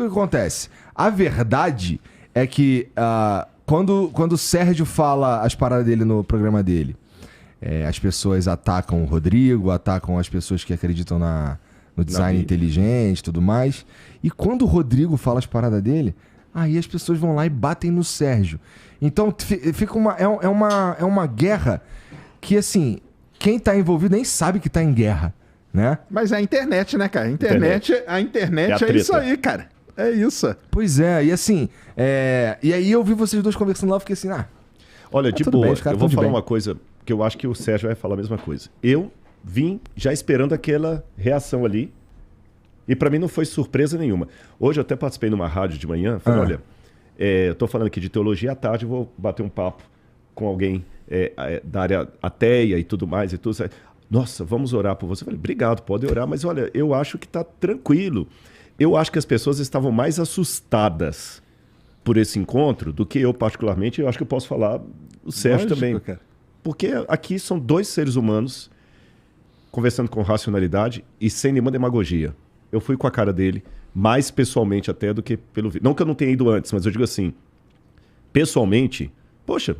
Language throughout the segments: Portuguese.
que acontece? A verdade é que quando o Sérgio fala as paradas dele no programa dele, as pessoas atacam o Rodrigo, atacam as pessoas que acreditam no design inteligente e tudo mais. E quando o Rodrigo fala as paradas dele, aí as pessoas vão lá e batem no Sérgio. Então fica uma guerra que, assim, quem tá envolvido nem sabe que tá em guerra, né? Mas é a internet, né, cara? A internet é isso aí, cara. É isso. Pois é, e assim, e aí eu vi vocês dois conversando lá e fiquei assim, olha, de boa, bem, eu vou falar uma coisa que eu acho que o Sérgio vai falar a mesma coisa. Eu vim já esperando aquela reação ali e pra mim não foi surpresa nenhuma. Hoje eu até participei numa rádio de manhã, falei, olha, eu tô falando aqui de teologia à tarde, vou bater um papo com alguém da área ateia e tudo mais e tudo. Nossa, vamos orar por você. Eu falei, obrigado, pode orar, mas olha, eu acho que tá tranquilo. Eu acho que as pessoas estavam mais assustadas por esse encontro do que eu particularmente. Eu acho que eu posso falar o Sérgio também. Cara. Porque aqui são dois seres humanos conversando com racionalidade e sem nenhuma demagogia. Eu fui com a cara dele, mais pessoalmente até do que pelo vídeo. Não que eu não tenha ido antes, mas eu digo assim, pessoalmente, poxa,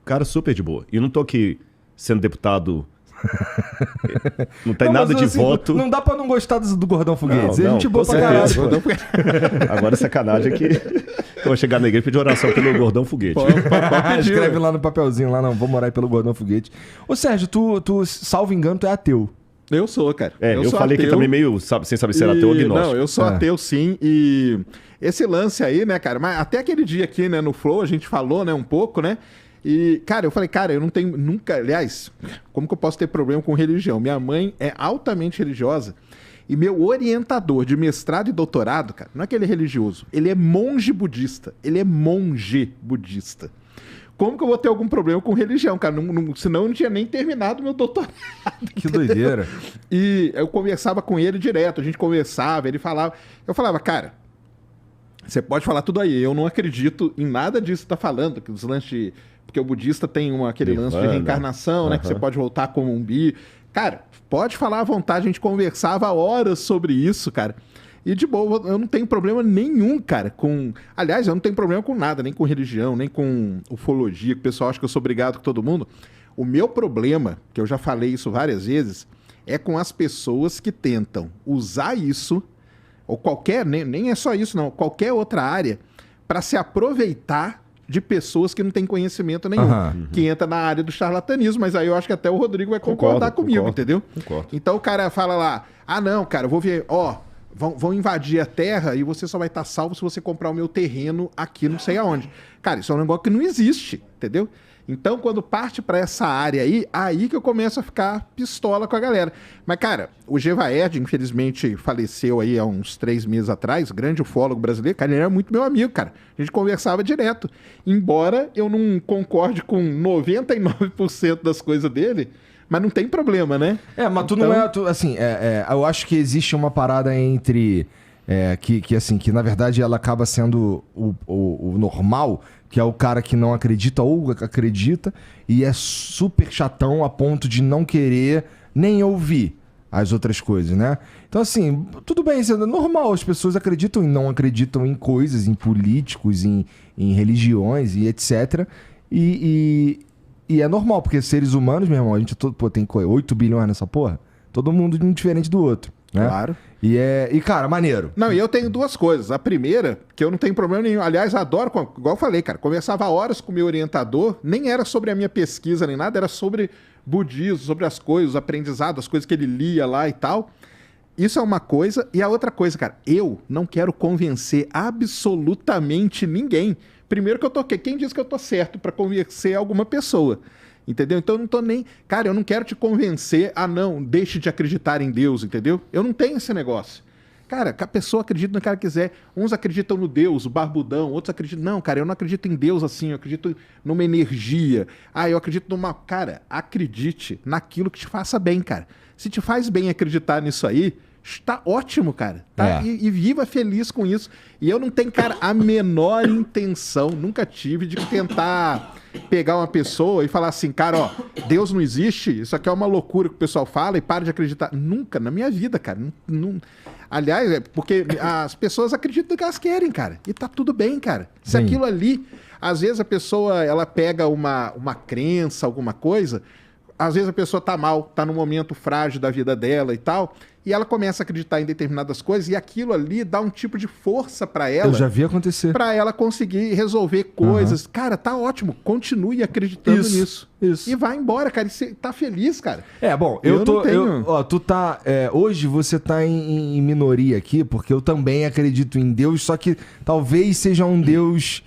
cara super de boa. E eu não tô aqui sendo deputado... Não tem nada de voto. Não dá pra não gostar do Gordão Foguetes. Não, a gente boa pra caralho. Agora sacanagem que eu vou chegar na igreja e pedir oração pelo Gordão Foguete. Escreve lá no papelzinho, lá não, vamos orar aí pelo Gordão Foguete. Ô Sérgio, tu, salvo engano, tu é ateu. Eu sou, cara. Eu sou falei ateu, que também meio, sem saber se era ateu ou agnóstico. Não, eu sou ateu sim, e esse lance aí, né, cara, mas até aquele dia aqui, né, no Flow, a gente falou, né, um pouco, né, e, cara, eu falei, cara, eu não tenho nunca, aliás, como que eu posso ter problema com religião? Minha mãe é altamente religiosa e meu orientador de mestrado e doutorado, cara, não é que ele é religioso, ele é monge budista. Como que eu vou ter algum problema com religião, cara? Senão eu não tinha nem terminado meu doutorado. Que doideira. E eu conversava com ele direto, a gente conversava, ele falava... Eu falava, cara, você pode falar tudo aí, eu não acredito em nada disso que tá falando, que os lances... Porque o budista tem aquele lance de reencarnação, né? Que você pode voltar como um bi. Cara, pode falar à vontade, a gente conversava horas sobre isso, cara. E de boa, eu não tenho problema nenhum, cara, com... Aliás, eu não tenho problema com nada, nem com religião, nem com ufologia, que o pessoal acha que eu sou obrigado com todo mundo. O meu problema, que eu já falei isso várias vezes, é com as pessoas que tentam usar isso, ou qualquer, nem é só isso não, qualquer outra área, para se aproveitar de pessoas que não têm conhecimento nenhum, que entra na área do charlatanismo, mas aí eu acho que até o Rodrigo vai concordar comigo, entendeu? Concordo. Então o cara fala lá, não, cara, eu vou ver, vão invadir a terra e você só vai estar salvo se você comprar o meu terreno aqui não sei aonde. Cara, isso é um negócio que não existe, entendeu? Então, quando parte para essa área aí que eu começo a ficar pistola com a galera. Mas, cara, o Gevaerd, infelizmente, faleceu aí há uns 3 meses atrás, grande ufólogo brasileiro, cara, ele era muito meu amigo, cara. A gente conversava direto. Embora eu não concorde com 99% das coisas dele, mas não tem problema, né? Mas tu não é... assim, eu acho que existe uma parada entre... que na verdade ela acaba sendo o normal, que é o cara que não acredita ou acredita e é super chatão a ponto de não querer nem ouvir as outras coisas, né? Então, assim, tudo bem, isso é normal, as pessoas acreditam e não acreditam em coisas, em políticos, em religiões e etc. E é normal, porque seres humanos, meu irmão, a gente tem 8 bilhões nessa porra, todo mundo diferente do outro, né? Claro. E, cara, maneiro. Não, e eu tenho 2 coisas. A primeira, que eu não tenho problema nenhum. Aliás, adoro, igual eu falei, cara, conversava horas com o meu orientador, nem era sobre a minha pesquisa nem nada, era sobre budismo, sobre as coisas, os aprendizados, as coisas que ele lia lá e tal. Isso é uma coisa. E a outra coisa, cara, eu não quero convencer absolutamente ninguém. Primeiro que eu tô... Quem disse que eu tô certo pra convencer alguma pessoa? Entendeu? Então eu não tô nem... Cara, eu não quero te convencer a não, deixe de acreditar em Deus, entendeu? Eu não tenho esse negócio. Cara, a pessoa acredita no que ela quiser. Uns acreditam no Deus, o barbudão, outros acreditam... Não, cara, eu não acredito em Deus assim, eu acredito numa energia. Eu acredito numa... Cara, acredite naquilo que te faça bem, cara. Se te faz bem acreditar nisso aí, está ótimo, cara. Tá? E viva feliz com isso. E eu não tenho, cara, a menor intenção, nunca tive, de tentar... pegar uma pessoa e falar assim, cara, ó, Deus não existe, isso aqui é uma loucura que o pessoal fala e para de acreditar. Nunca, na minha vida, cara. Aliás, é porque as pessoas acreditam no que elas querem, cara. E tá tudo bem, cara. Se Sim. aquilo ali, às vezes a pessoa, ela pega uma crença, alguma coisa, às vezes a pessoa tá mal, tá num momento frágil da vida dela e tal, e ela começa a acreditar em determinadas coisas e aquilo ali dá um tipo de força pra ela. Eu já vi acontecer. Pra ela conseguir resolver coisas. Cara, tá ótimo. Continue acreditando nisso. Isso. E vai embora, cara. E você tá feliz, cara. Bom, Eu não tenho. tu tá. Hoje você tá em minoria aqui, porque eu também acredito em Deus, só que talvez seja um Deus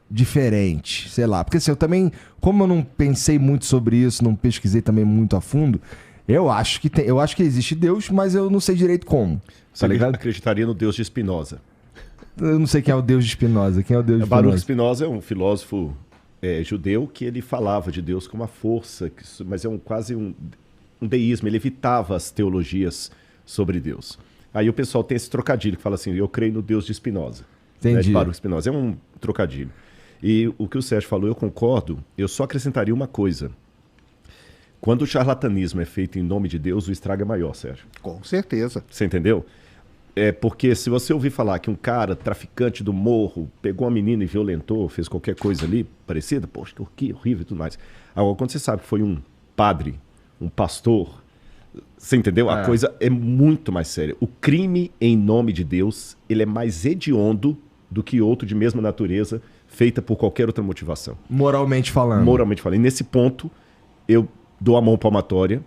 diferente, sei lá. Porque assim, eu também, como eu não pensei muito sobre isso, não pesquisei também muito a fundo, eu acho que existe Deus, mas eu não sei direito como. Você Tá ligado? acreditaria no Deus de Spinoza. Eu não sei quem é o Deus de Spinoza. Quem é o Deus de Baruch Spinoza? Spinoza é um filósofo judeu que ele falava de Deus como uma força, mas quase um deísmo. Ele evitava as teologias sobre Deus. Aí o pessoal tem esse trocadilho que fala assim, eu creio no Deus de Spinoza. Entendi. De Baruch Spinoza. É um trocadilho. E o que o Sérgio falou, eu concordo, eu só acrescentaria uma coisa. Quando o charlatanismo é feito em nome de Deus, o estrago é maior, Sérgio. Com certeza. Você entendeu? Porque se você ouvir falar que um cara, traficante do morro, pegou uma menina e violentou, fez qualquer coisa ali parecida, poxa, que horrível e tudo mais. Agora, quando você sabe que foi um padre, um pastor, você entendeu? A coisa é muito mais séria. O crime em nome de Deus, ele é mais hediondo do que outro de mesma natureza, feita por qualquer outra motivação. Moralmente falando. Moralmente falando. E nesse ponto, eu dou a mão palmatória.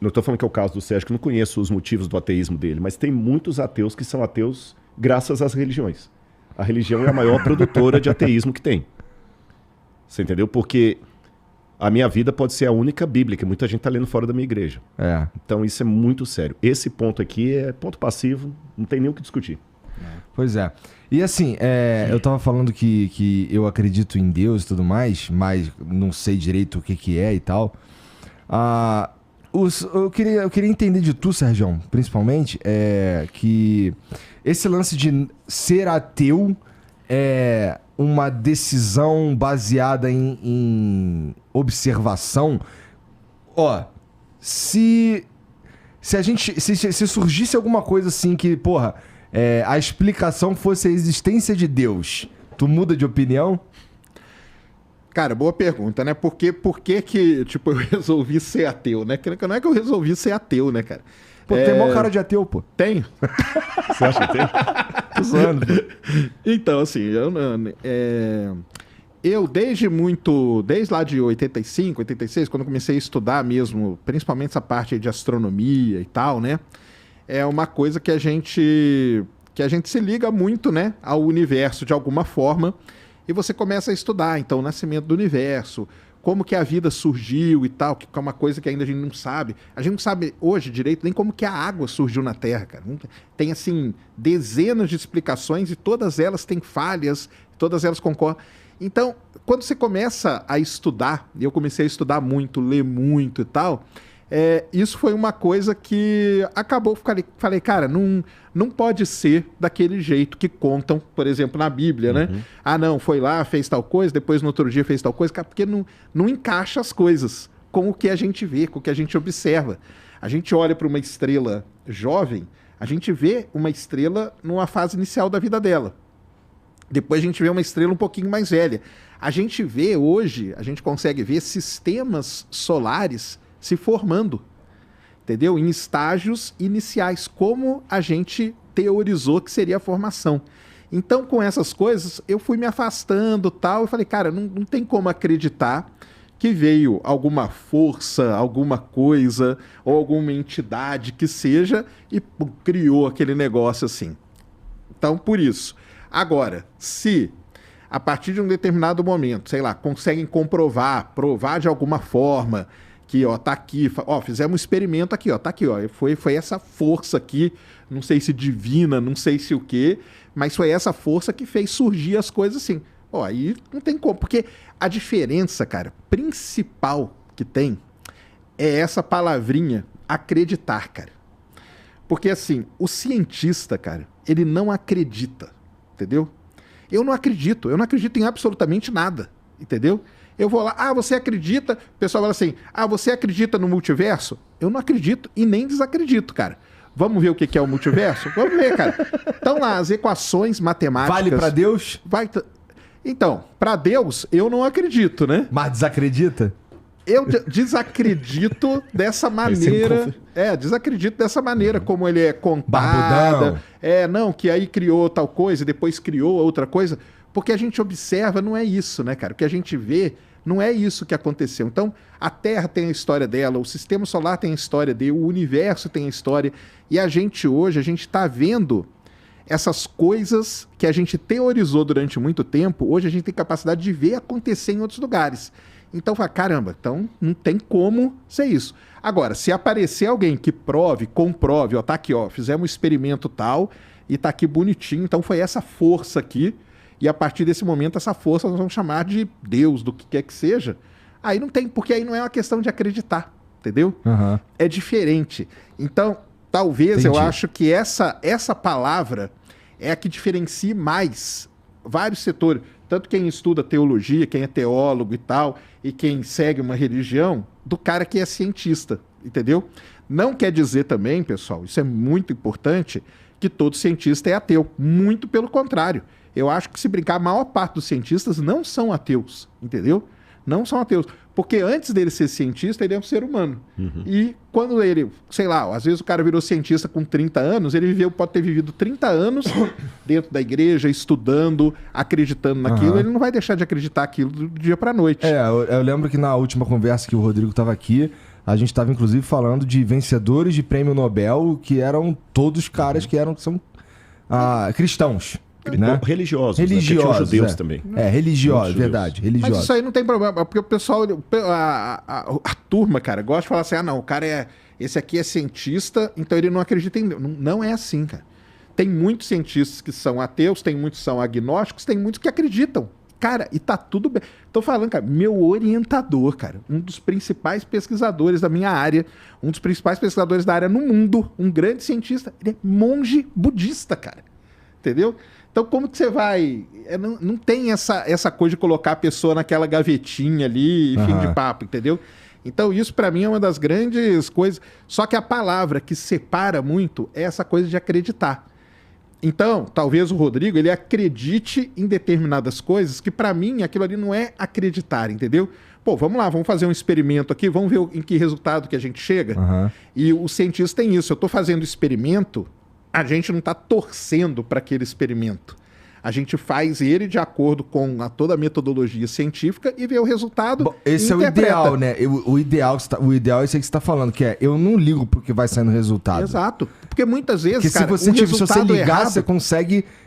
Não estou falando que é o caso do Sérgio, que eu não conheço os motivos do ateísmo dele, mas tem muitos ateus que são ateus graças às religiões. A religião é a maior produtora de ateísmo que tem. Você entendeu? Porque a minha vida pode ser a única Bíblia, que muita gente está lendo fora da minha igreja. Então isso é muito sério. Esse ponto aqui é ponto passivo, não tem nem o que discutir. Pois é. E assim, eu tava falando que eu acredito em Deus e tudo mais, mas não sei direito o que é e tal. Eu queria entender de tu, Sérgio, principalmente, que esse lance de ser ateu é uma decisão baseada em observação. Ó, se surgisse alguma coisa assim que, porra, a explicação fosse a existência de Deus, tu muda de opinião? Cara, boa pergunta, né? Por que tipo, eu resolvi ser ateu, né? Não é que eu resolvi ser ateu, né, cara? Pô, tem maior cara de ateu, pô. Tenho. Você acha que tem? Tô zoando, pô. Então, assim, eu desde lá de 85, 86, quando eu comecei a estudar mesmo, principalmente essa parte aí de astronomia e tal, né? É uma coisa que a gente se liga muito, né, ao universo de alguma forma, e você começa a estudar, então, o nascimento do universo, como que a vida surgiu e tal, que é uma coisa que ainda a gente não sabe. A gente não sabe hoje direito nem como que a água surgiu na Terra, cara. Tem, assim, dezenas de explicações e todas elas têm falhas, todas elas concordam. Então, quando você começa a estudar, e eu comecei a estudar muito, ler muito e tal, isso foi uma coisa que acabou, falei, cara, não pode ser daquele jeito que contam, por exemplo, na Bíblia, né? Ah, não, foi lá, fez tal coisa, depois no outro dia fez tal coisa, porque não encaixa as coisas com o que a gente vê, com o que a gente observa. A gente olha para uma estrela jovem, a gente vê uma estrela numa fase inicial da vida dela. Depois a gente vê uma estrela um pouquinho mais velha. A gente vê hoje, a gente consegue ver sistemas solares se formando, entendeu? Em estágios iniciais, como a gente teorizou que seria a formação. Então, com essas coisas, eu fui me afastando tal, e falei, cara, não tem como acreditar que veio alguma força, alguma coisa, ou alguma entidade que seja, e criou aquele negócio assim. Então, por isso. Agora, se a partir de um determinado momento, sei lá, conseguem provar de alguma forma que, ó, tá aqui, ó, fizemos um experimento aqui, ó, tá aqui, ó, foi essa força aqui, não sei se divina, não sei se o quê, mas foi essa força que fez surgir as coisas assim. Ó, aí não tem como, porque a diferença, cara, principal que tem é essa palavrinha acreditar, cara. Porque assim, o cientista, cara, ele não acredita, entendeu? Eu não acredito em absolutamente nada, entendeu? Eu vou lá, você acredita? O pessoal fala assim, você acredita no multiverso? Eu não acredito e nem desacredito, cara. Vamos ver o que é o multiverso? Vamos ver, cara. Então lá, as equações matemáticas... Vale pra Deus? Então, pra Deus, eu não acredito, né? Mas desacredita? Eu desacredito dessa maneira. Desacredito dessa maneira como ele é contado. Não, que aí criou tal coisa e depois criou outra coisa. Porque a gente observa, não é isso, né, cara? O que a gente vê não é isso que aconteceu. Então, a Terra tem a história dela, o Sistema Solar tem a história dele, o universo tem a história. E a gente hoje, está vendo essas coisas que a gente teorizou durante muito tempo, hoje a gente tem capacidade de ver acontecer em outros lugares. Então, fala, caramba, então não tem como ser isso. Agora, se aparecer alguém que comprove, tá aqui, fizemos um experimento tal e tá aqui bonitinho, então foi essa força aqui, e a partir desse momento essa força nós vamos chamar de Deus, do que quer que seja. Aí não tem, porque aí não é uma questão de acreditar, entendeu? Uhum. É diferente. Então, talvez eu acho que essa palavra é a que diferencia mais vários setores. Tanto quem estuda teologia, quem é teólogo e tal, e quem segue uma religião, do cara que é cientista, entendeu? Não quer dizer também, pessoal, isso é muito importante, que todo cientista é ateu. Muito pelo contrário. Eu acho que, se brincar, a maior parte dos cientistas não são ateus, entendeu? Não são ateus. Porque antes dele ser cientista, ele é um ser humano. Uhum. E quando ele, sei lá, às vezes o cara virou cientista com 30 anos, ele pode ter vivido 30 anos dentro da igreja, estudando, acreditando naquilo, ele não vai deixar de acreditar aquilo do dia pra noite. Eu lembro que na última conversa que o Rodrigo estava aqui, a gente estava inclusive falando de vencedores de prêmio Nobel, que eram todos caras que são cristãos. Né? Religiosos, religiosos, né? Judeus também. Religiosos, verdade. Religiosos. Mas isso aí não tem problema, porque o pessoal, a turma, cara, gosta de falar assim, não, o cara esse aqui é cientista, então ele não acredita em Deus. Não é assim, cara. Tem muitos cientistas que são ateus, tem muitos que são agnósticos, tem muitos que acreditam. Cara, e tá tudo bem. Tô falando, cara, meu orientador, cara, um dos principais pesquisadores da minha área, um dos principais pesquisadores da área no mundo, um grande cientista, ele é monge budista, cara. Entendeu? Então, como que você vai... Não tem essa coisa de colocar a pessoa naquela gavetinha ali e fim de papo, entendeu? Então, isso para mim é uma das grandes coisas. Só que a palavra que separa muito é essa coisa de acreditar. Então, talvez o Rodrigo, ele acredite em determinadas coisas que para mim aquilo ali não é acreditar, entendeu? Pô, vamos lá, vamos fazer um experimento aqui, vamos ver em que resultado que a gente chega. E o cientista tem isso. Eu estou fazendo experimento... A gente não está torcendo para aquele experimento. A gente faz ele de acordo com toda a metodologia científica e vê o resultado. Bom, esse é o ideal, né? O ideal é isso aí que você está falando, que eu não ligo para o que vai sair no resultado. Exato. Porque muitas vezes, porque cara, se você ligar, errado,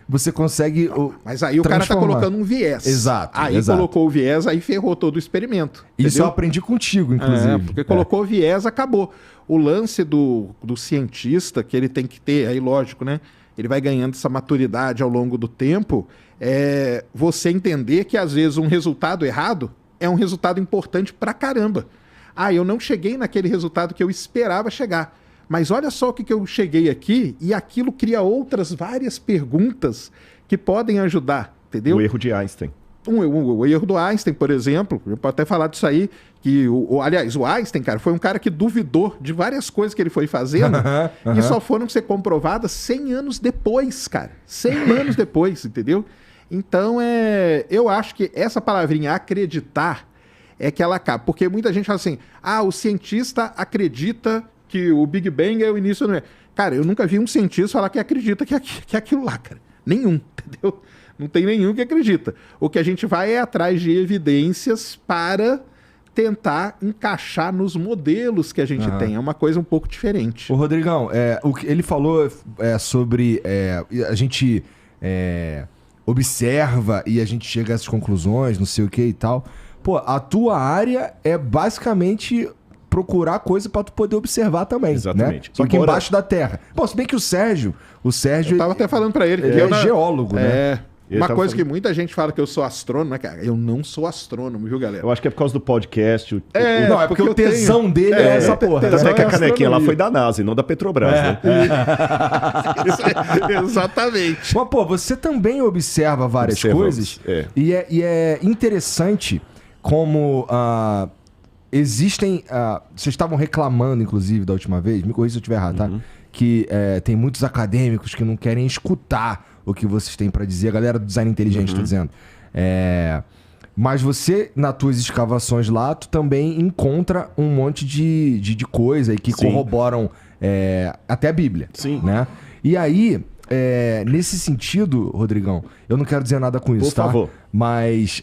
você consegue mas aí o cara está colocando um viés. Exato. Aí colocou o viés, aí ferrou todo o experimento. Isso entendeu? eu aprendi contigo, inclusive. Porque colocou o viés, acabou. O lance do cientista, que ele tem que ter, aí lógico, né? Ele vai ganhando essa maturidade ao longo do tempo, você entender que às vezes um resultado errado é um resultado importante pra caramba. Eu não cheguei naquele resultado que eu esperava chegar. Mas olha só o que eu cheguei aqui, e aquilo cria outras várias perguntas que podem ajudar, entendeu? O erro de Einstein. O erro do Einstein, por exemplo, eu posso até falar disso aí, que aliás, o Einstein, cara, foi um cara que duvidou de várias coisas que ele foi fazendo e só foram ser comprovadas 100 anos depois, cara. 100 anos depois, entendeu? Então, eu acho que essa palavrinha acreditar é que ela acaba. Porque muita gente fala assim, o cientista acredita que o Big Bang é o início do... Cara, eu nunca vi um cientista falar que acredita que é aquilo lá, cara. Nenhum, entendeu? Não tem nenhum que acredita. O que a gente vai é atrás de evidências para tentar encaixar nos modelos que a gente tem. É uma coisa um pouco diferente. Ô, Rodrigão, o que ele falou sobre a gente observa e a gente chega a essas conclusões, não sei o que e tal. Pô, a tua área é basicamente procurar coisa para tu poder observar também. Exatamente. Né? Só que embaixo da terra. Bom, se bem que o Sérgio... Eu tava até falando para ele. Que é geólogo, né? Uma coisa que muita gente fala que eu sou astrônomo, né, cara? Eu não sou astrônomo, viu, galera? Eu acho que é por causa do podcast. Não, é porque o tesão dele é essa porra. Tanto é que a canequinha astronomia. lá foi da NASA e não da Petrobras, né? Exatamente. Mas, pô, você também observa várias Observamos, coisas. E é interessante como existem... vocês estavam reclamando, inclusive, da última vez, me corrija se eu estiver errado, tá? Que tem muitos acadêmicos que não querem escutar o que vocês têm pra dizer. A galera do design inteligente, tô dizendo. Mas você, nas tuas escavações lá, tu também encontra um monte de coisa e que corroboram até a Bíblia. Sim. Né? E aí, nesse sentido, Rodrigão, eu não quero dizer nada com isso, Por favor. Mas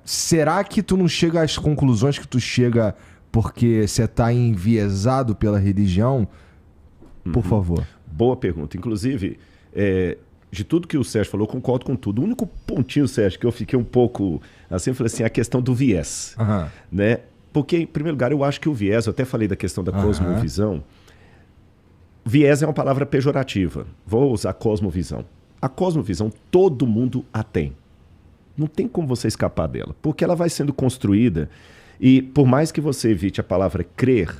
será que tu não chega às conclusões que tu chega porque você tá enviesado pela religião? Por favor. Boa pergunta. Inclusive, de tudo que o Sérgio falou, eu concordo com tudo. O único pontinho, Sérgio, que eu fiquei um pouco assim, eu falei assim, a questão do viés. Né? Porque, em primeiro lugar, eu acho que o viés, eu até falei da questão da cosmovisão. Viés é uma palavra pejorativa. Vou usar cosmovisão. A cosmovisão, todo mundo a tem. Não tem como você escapar dela, porque ela vai sendo construída e, por mais que você evite a palavra crer,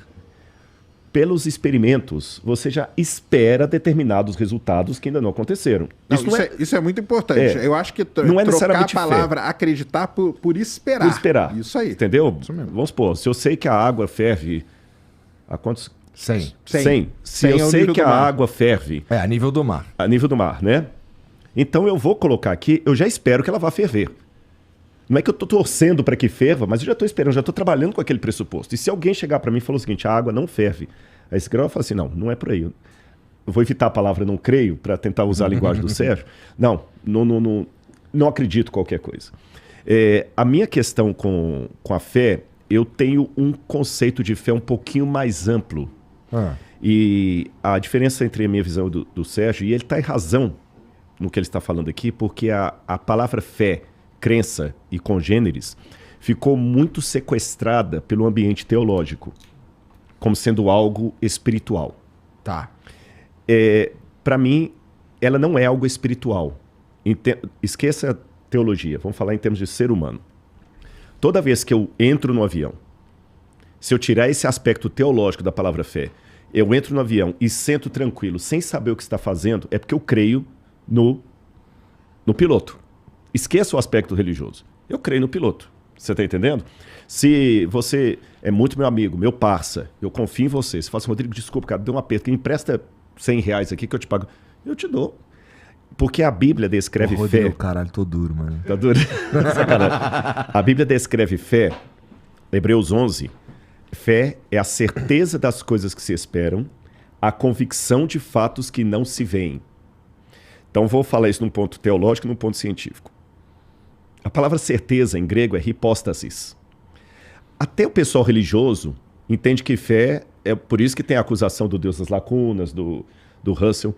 pelos experimentos, você já espera determinados resultados que ainda não aconteceram. Não, isso é muito importante. Eu acho que não é trocar a palavra acreditar por esperar. Por esperar. Isso aí. Entendeu? Isso mesmo. Vamos supor, se eu sei que a água ferve... A quantos? 100. 100. Se eu sei que a água ferve... A nível do mar. A nível do mar, né? Então eu vou colocar aqui, eu já espero que ela vá ferver. Não é que eu estou torcendo para que ferva, mas eu já estou esperando, já estou trabalhando com aquele pressuposto. E se alguém chegar para mim e falar o seguinte, a água não ferve, aí esse grau fala assim, não é por aí. Eu vou evitar a palavra não creio para tentar usar a linguagem do Sérgio. Não acredito em qualquer coisa. A minha questão com a fé, eu tenho um conceito de fé um pouquinho mais amplo. E a diferença entre a minha visão do Sérgio, e ele está em razão no que ele está falando aqui, porque a palavra fé, crença e congêneres ficou muito sequestrada pelo ambiente teológico, como sendo algo espiritual. Tá. Para mim, ela não é algo espiritual. Esqueça a teologia, vamos falar em termos de ser humano. Toda vez que eu entro no avião, se eu tirar esse aspecto teológico da palavra fé, eu entro no avião e sento tranquilo, sem saber o que está fazendo, é porque eu creio no piloto. Esqueça o aspecto religioso. Eu creio no piloto. Você está entendendo? Se você é muito meu amigo, meu parça, eu confio em você. Você fala assim, Rodrigo, desculpa, cara, deu um aperto, me empresta R$100 aqui que eu te pago. Eu te dou. Porque a Bíblia descreve Rodrigo, fé... caralho, tô duro, mano. Tá duro? Sacanagem. A Bíblia descreve fé, Hebreus 11, fé é a certeza das coisas que se esperam, a convicção de fatos que não se veem. Então vou falar isso num ponto teológico e num ponto científico. A palavra certeza em grego é hipóstasis. Até o pessoal religioso entende que fé, é por isso que tem a acusação do Deus das lacunas, do Russell,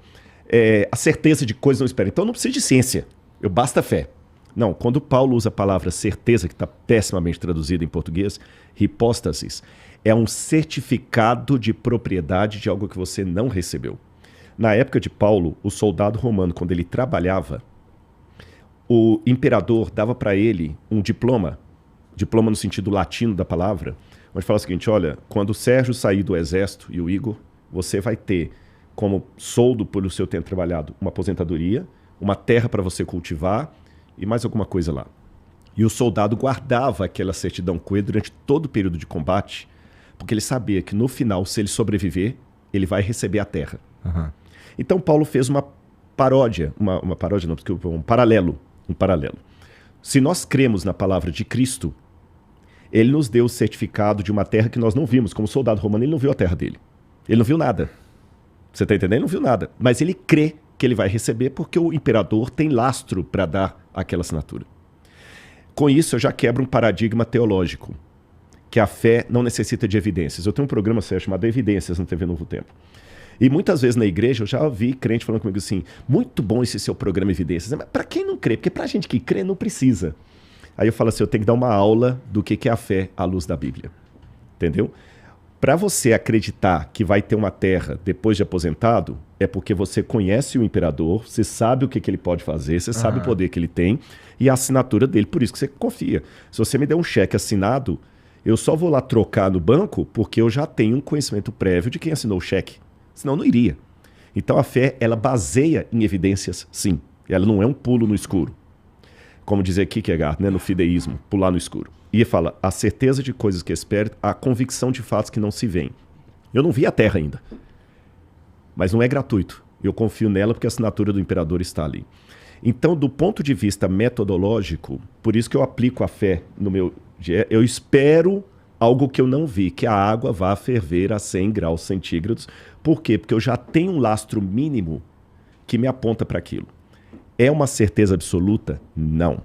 a certeza de coisas não esperadas. Então não precisa de ciência, basta fé. Não, quando Paulo usa a palavra certeza, que está pessimamente traduzida em português, hipóstasis, é um certificado de propriedade de algo que você não recebeu. Na época de Paulo, o soldado romano, quando ele trabalhava, o imperador dava para ele um diploma no sentido latino da palavra, onde fala o seguinte, olha, quando o Sérgio sair do exército e o Igor, você vai ter como soldo pelo seu tempo trabalhado uma aposentadoria, uma terra para você cultivar e mais alguma coisa lá. E o soldado guardava aquela certidão com ele durante todo o período de combate, porque ele sabia que no final, se ele sobreviver, ele vai receber a terra. Então Paulo fez uma paródia, um paralelo. Se nós cremos na palavra de Cristo, ele nos deu o certificado de uma terra que nós não vimos. Como soldado romano, ele não viu a terra dele. Ele não viu nada. Você está entendendo? Ele não viu nada. Mas ele crê que ele vai receber porque o imperador tem lastro para dar aquela assinatura. Com isso, eu já quebro um paradigma teológico, que a fé não necessita de evidências. Eu tenho um programa chamado Evidências na TV Novo Tempo. E muitas vezes na igreja eu já ouvi crente falando comigo assim, muito bom esse seu programa Evidências. Mas para quem não crê? Porque para a gente que crê não precisa. Aí eu falo assim, eu tenho que dar uma aula do que é a fé à luz da Bíblia. Entendeu? Para você acreditar que vai ter uma terra depois de aposentado, é porque você conhece o imperador, você sabe o que ele pode fazer, você sabe o poder que ele tem e a assinatura dele, por isso que você confia. Se você me der um cheque assinado, eu só vou lá trocar no banco porque eu já tenho um conhecimento prévio de quem assinou o cheque. Senão eu não iria. Então a fé, ela baseia em evidências, sim. Ela não é um pulo no escuro. Como dizia Kierkegaard, né, no fideísmo, pular no escuro. E fala, a certeza de coisas que espero, a convicção de fatos que não se veem. Eu não vi a Terra ainda, mas não é gratuito. Eu confio nela porque a assinatura do imperador está ali. Então, do ponto de vista metodológico, por isso que eu aplico a fé no meu dia, eu espero algo que eu não vi, que a água vá ferver a 100 graus centígrados. Por quê? Porque eu já tenho um lastro mínimo que me aponta para aquilo. É uma certeza absoluta? Não.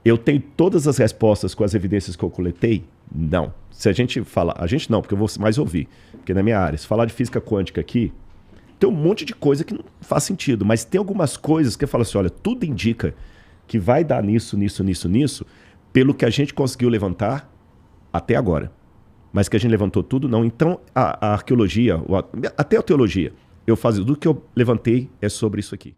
Eu tenho todas as respostas com as evidências que eu coletei? Não. Se a gente falar... A gente não, porque eu vou mais ouvir. Porque na minha área, se falar de física quântica aqui, tem um monte de coisa que não faz sentido. Mas tem algumas coisas que eu falo assim, olha, tudo indica que vai dar nisso, pelo que a gente conseguiu levantar até agora. Mas que a gente levantou tudo, não. Então, a arqueologia, até a teologia, eu faço tudo que eu levantei é sobre isso aqui.